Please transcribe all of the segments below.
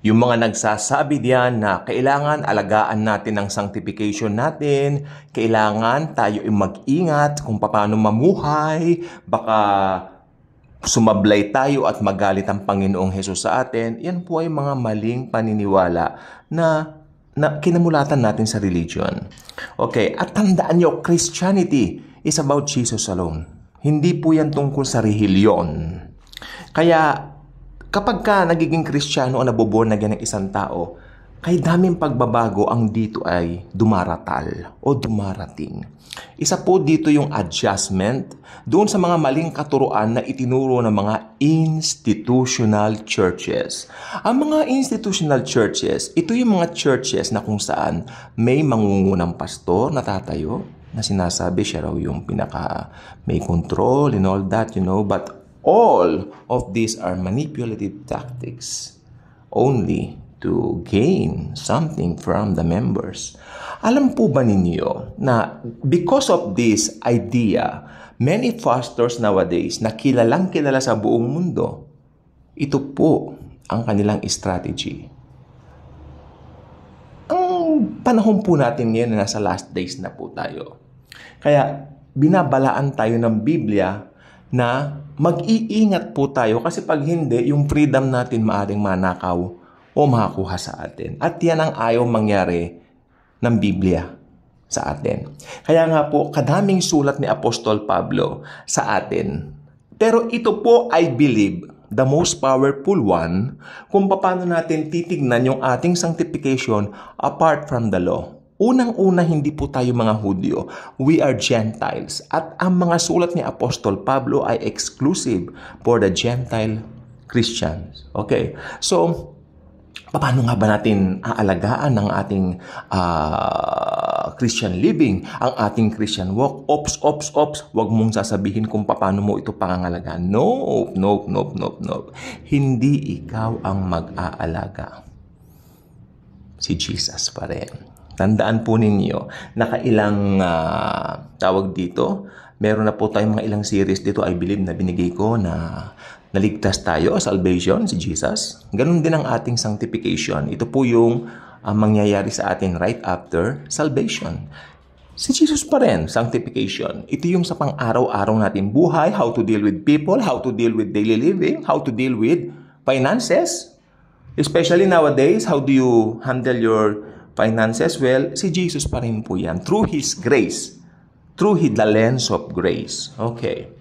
Yung mga nagsasabi diyan na kailangan alagaan natin ang sanctification natin, kailangan tayo ay mag-ingat kung paano mamuhay, baka sumablay tayo at magalit ang Panginoong Hesus sa atin, yan po ay mga maling paniniwala na kinamulatan natin sa religion. Okay, at tandaan nyo, Christianity is about Jesus alone. Hindi po yan tungkol sa relihiyon. Kaya, kapag ka nagiging Kristiyano o naboborn again ng isang tao, kay daming pagbabago ang dito ay dumaratal o dumarating. Isa po dito yung adjustment doon sa mga maling katuruan na itinuro ng mga institutional churches. Ang mga institutional churches, ito yung mga churches na kung saan may mangungunang pastor na tatayo na sinasabi siya raw yung may control and all that, but all of these are manipulative tactics only to gain something from the members. Alam po ba ninyo na because of this idea, many pastors nowadays na kilalang kilala sa buong mundo, ito po ang kanilang strategy. Ang panahon po natin ngayon na nasa last days na po tayo. Kaya binabalaan tayo ng Biblia na mag-iingat po tayo kasi pag hindi, yung freedom natin maaring manakaw o makakuha sa atin. At yan ang ayaw mangyari ng Biblia sa atin. Kaya nga po, kadaming sulat ni Apostol Pablo sa atin. Pero ito po, I believe, the most powerful one kung paano natin titignan yung ating sanctification apart from the law. Unang-una, hindi po tayo mga Hudyo. We are Gentiles. At ang mga sulat ni Apostol Pablo ay exclusive for the Gentile Christians. Okay? So, paano nga ba natin aalagaan ang ating Christian living, ang ating Christian walk? Ops. Huwag mong sasabihin kung paano mo ito pangangalagaan. Nope. Hindi ikaw ang mag-aalaga. Si Jesus pa rin. Tandaan po ninyo, nakailang tawag dito, meron na po tayong mga ilang series dito, I believe, na binigay ko na naligtas tayo, salvation, si Jesus. Ganun din ang ating sanctification. Ito po yung mangyayari sa atin right after salvation. Si Jesus pa rin, sanctification. Ito yung sa pang-araw-araw natin buhay, how to deal with people, how to deal with daily living, how to deal with finances. Especially nowadays, how do you handle your finances? Well, si Jesus pa rin po yan. Through His grace. Through the lens of grace. Okay.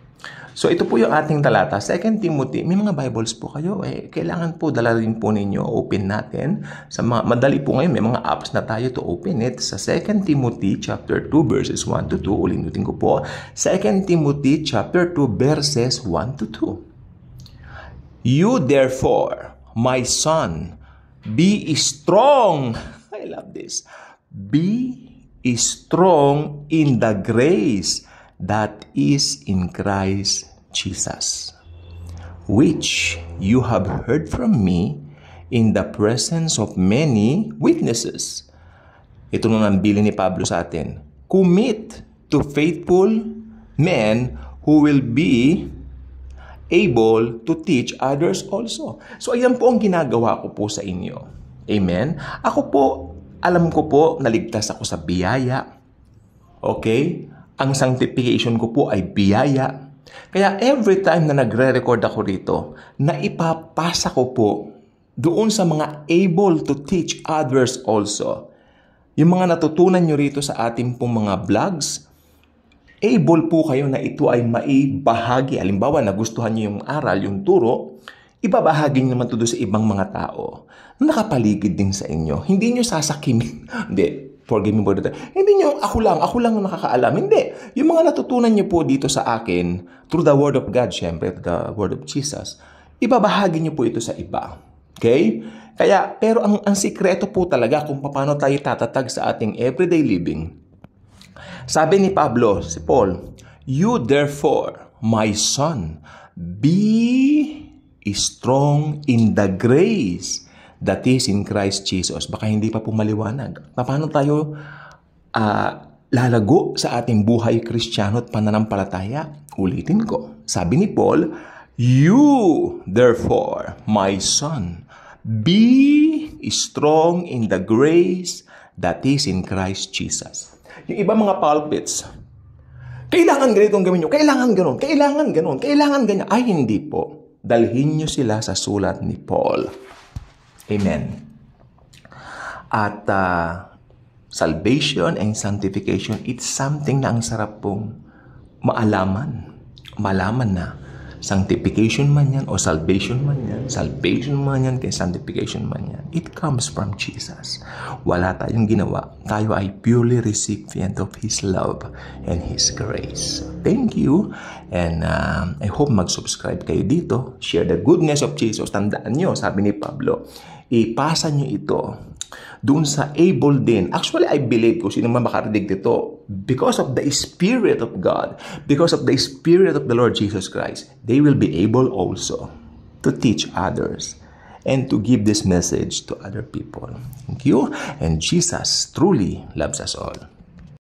So, ito po yung ating talata. 2 Timothy. May mga Bibles po kayo. Kailangan po dala rin po ninyo. Open natin. Madali po ngayon. May mga apps na tayo to open it. Sa 2 Timothy chapter 2 verses 1 to 2. Ulitin ko po. 2 Timothy chapter 2 verses 1 to 2. You therefore, my son, be strong. I love this. Be strong in the grace that is in Christ Jesus, which you have heard from me in the presence of many witnesses. Ito nung nambili ni Pablo sa atin. Commit to faithful men who will be able to teach others also. So, ayan po ang ginagawa ko po sa inyo. Amen? Ako po, alam ko po, naligtas ako sa biyaya. Okay? Ang sanctification ko po ay biyaya. Kaya every time na nagre-record ako rito, naipapasa ko po doon sa mga able to teach others also. Yung mga natutunan nyo rito sa ating pong mga vlogs, able po kayo na ito ay maibahagi. Halimbawa, nagustuhan nyo yung aral, yung turo, ibabahagi naman ito sa ibang mga tao na nakapaligid din sa inyo. Hindi nyo sasakimin. Hindi. Forgive me for that. Hindi nyo, ako lang ang nakakaalam. Hindi. Yung mga natutunan nyo po dito sa akin, through the Word of God, syempre, the Word of Jesus, ibabahagi nyo po ito sa iba. Okay? Kaya, pero ang sikreto po talaga kung paano tayo tatatag sa ating everyday living. Sabi ni Pablo, si Paul, you therefore, my son, be strong in the grace that is in Christ Jesus. Baka hindi pa po maliwanag. Paano tayo lalago sa ating buhay Kristiyano at pananampalataya? Ulitin ko. Sabi ni Paul, you, therefore, my son, be strong in the grace that is in Christ Jesus. Yung iba mga pulpits, kailangan ganitong gawin nyo, kailangan ganon, kailangan ganon, kailangan ganyan. Ay, hindi po. Dalhin nyo sila sa sulat ni Paul. Amen. At salvation and sanctification, it's something na ang sarap pong malaman na sanctification man yan o salvation man yan kay sanctification man yan, it comes from Jesus. Wala tayong ginawa. Tayo ay purely recipient of His love and His grace. Thank you, and I hope mag-subscribe kayo dito. Share the goodness of Jesus. Tandaan nyo, sabi ni Pablo, ipasa nyo ito doon sa able din. Actually, I believe kung sino man makarinig dito, because of the Spirit of God, because of the Spirit of the Lord Jesus Christ, they will be able also to teach others and to give this message to other people. Thank you. And Jesus truly loves us all.